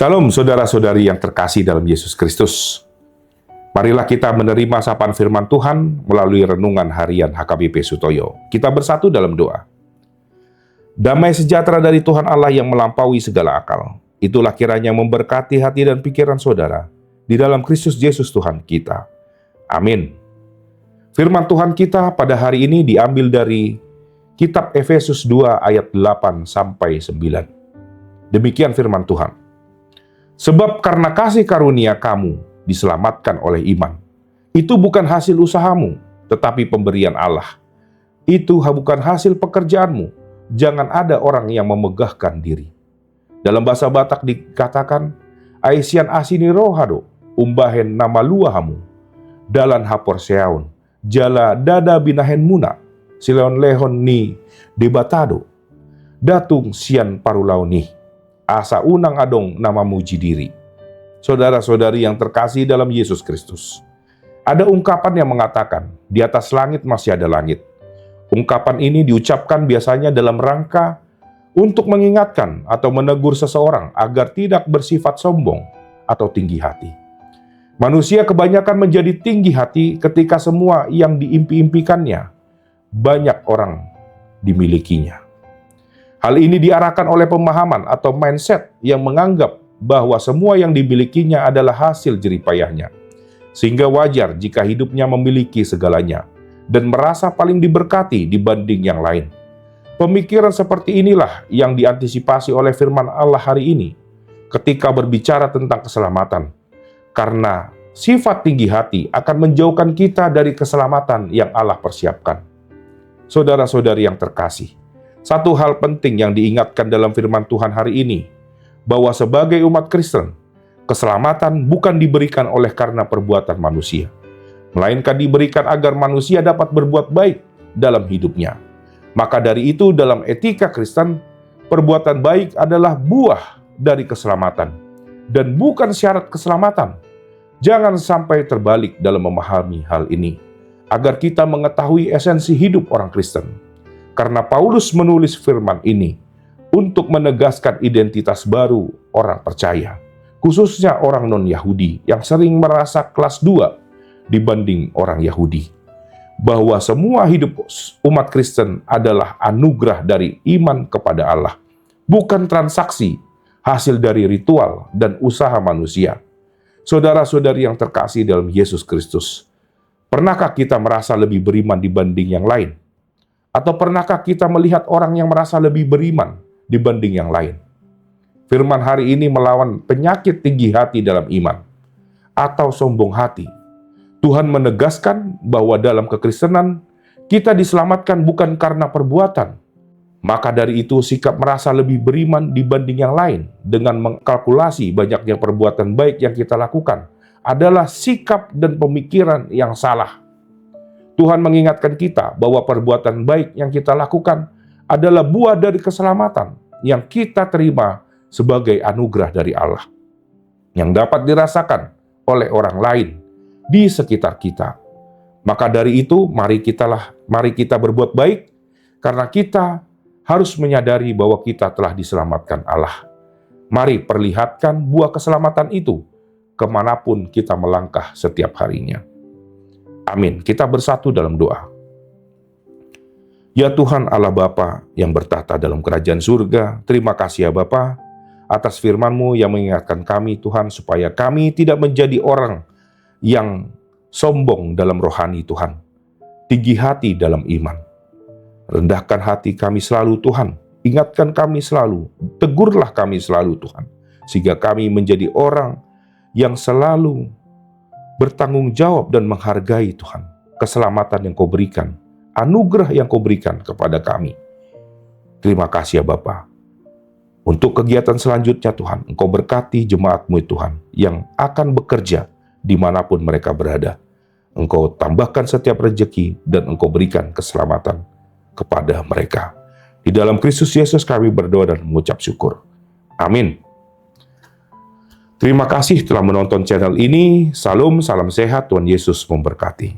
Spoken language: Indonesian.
Shalom saudara-saudari yang terkasih dalam Yesus Kristus. Marilah kita menerima sapaan firman Tuhan melalui renungan harian HKBP Sutoyo. Kita bersatu dalam doa. Damai sejahtera dari Tuhan Allah yang melampaui segala akal, itulah kiranya memberkati hati dan pikiran saudara di dalam Kristus Yesus Tuhan kita. Amin. Firman Tuhan kita pada hari ini diambil dari kitab Efesus 2 ayat 8 sampai 9. Demikian firman Tuhan. Sebab karena kasih karunia kamu diselamatkan oleh iman. Itu bukan hasil usahamu, tetapi pemberian Allah. Itu bukan hasil pekerjaanmu. Jangan ada orang yang memegahkan diri. Dalam bahasa Batak dikatakan, Aisian asini rohado, umbahen nama luahamu. Dalan hapor seaun, jala dada binahen muna, sileon lehon ni debatado. Datung sian parulau nih. Asa unang adong nama muji diri. Saudara-saudari yang terkasih dalam Yesus Kristus. Ada ungkapan yang mengatakan, di atas langit masih ada langit. Ungkapan ini diucapkan biasanya dalam rangka untuk mengingatkan atau menegur seseorang agar tidak bersifat sombong atau tinggi hati. Manusia kebanyakan menjadi tinggi hati ketika semua yang diimpi-impikannya banyak orang dimilikinya. Hal ini diarahkan oleh pemahaman atau mindset yang menganggap bahwa semua yang dimilikinya adalah hasil jeripayahnya. Sehingga wajar jika hidupnya memiliki segalanya dan merasa paling diberkati dibanding yang lain. Pemikiran seperti inilah yang diantisipasi oleh firman Allah hari ini ketika berbicara tentang keselamatan. Karena sifat tinggi hati akan menjauhkan kita dari keselamatan yang Allah persiapkan. Saudara-saudari yang terkasih, satu hal penting yang diingatkan dalam firman Tuhan hari ini, bahwa sebagai umat Kristen, keselamatan bukan diberikan oleh karena perbuatan manusia, melainkan diberikan agar manusia dapat berbuat baik dalam hidupnya. Maka dari itu dalam etika Kristen, perbuatan baik adalah buah dari keselamatan, dan bukan syarat keselamatan. Jangan sampai terbalik dalam memahami hal ini, agar kita mengetahui esensi hidup orang Kristen. Karena Paulus menulis firman ini untuk menegaskan identitas baru orang percaya, khususnya orang non-Yahudi yang sering merasa kelas 2 dibanding orang Yahudi. Bahwa semua hidup umat Kristen adalah anugerah dari iman kepada Allah, bukan transaksi hasil dari ritual dan usaha manusia. Saudara-saudari yang terkasih dalam Yesus Kristus, pernahkah kita merasa lebih beriman dibanding yang lain? Atau pernahkah kita melihat orang yang merasa lebih beriman dibanding yang lain? Firman hari ini melawan penyakit tinggi hati dalam iman atau sombong hati. Tuhan menegaskan bahwa dalam kekristenan kita diselamatkan bukan karena perbuatan. Maka dari itu sikap merasa lebih beriman dibanding yang lain dengan mengkalkulasi banyaknya perbuatan baik yang kita lakukan adalah sikap dan pemikiran yang salah. Tuhan mengingatkan kita bahwa perbuatan baik yang kita lakukan adalah buah dari keselamatan yang kita terima sebagai anugerah dari Allah, yang dapat dirasakan oleh orang lain di sekitar kita. Maka dari itu, mari kita berbuat baik, karena kita harus menyadari bahwa kita telah diselamatkan Allah. Mari perlihatkan buah keselamatan itu kemanapun kita melangkah setiap harinya. Amin. Kita bersatu dalam doa. Ya Tuhan Allah Bapa yang bertahta dalam kerajaan surga, terima kasih ya Bapa atas firman-Mu yang mengingatkan kami Tuhan supaya kami tidak menjadi orang yang sombong dalam rohani Tuhan, tinggi hati dalam iman. Rendahkan hati kami selalu Tuhan, ingatkan kami selalu, tegurlah kami selalu Tuhan, sehingga kami menjadi orang yang selalu bertanggung jawab dan menghargai Tuhan, keselamatan yang Kau berikan, anugerah yang Kau berikan kepada kami. Terima kasih ya Bapa. Untuk kegiatan selanjutnya Tuhan, Engkau berkati jemaat-Mu Tuhan, yang akan bekerja dimanapun mereka berada. Engkau tambahkan setiap rejeki dan Engkau berikan keselamatan kepada mereka. Di dalam Kristus Yesus kami berdoa dan mengucap syukur. Amin. Terima kasih telah menonton channel ini. Salam sehat, Tuhan Yesus memberkati.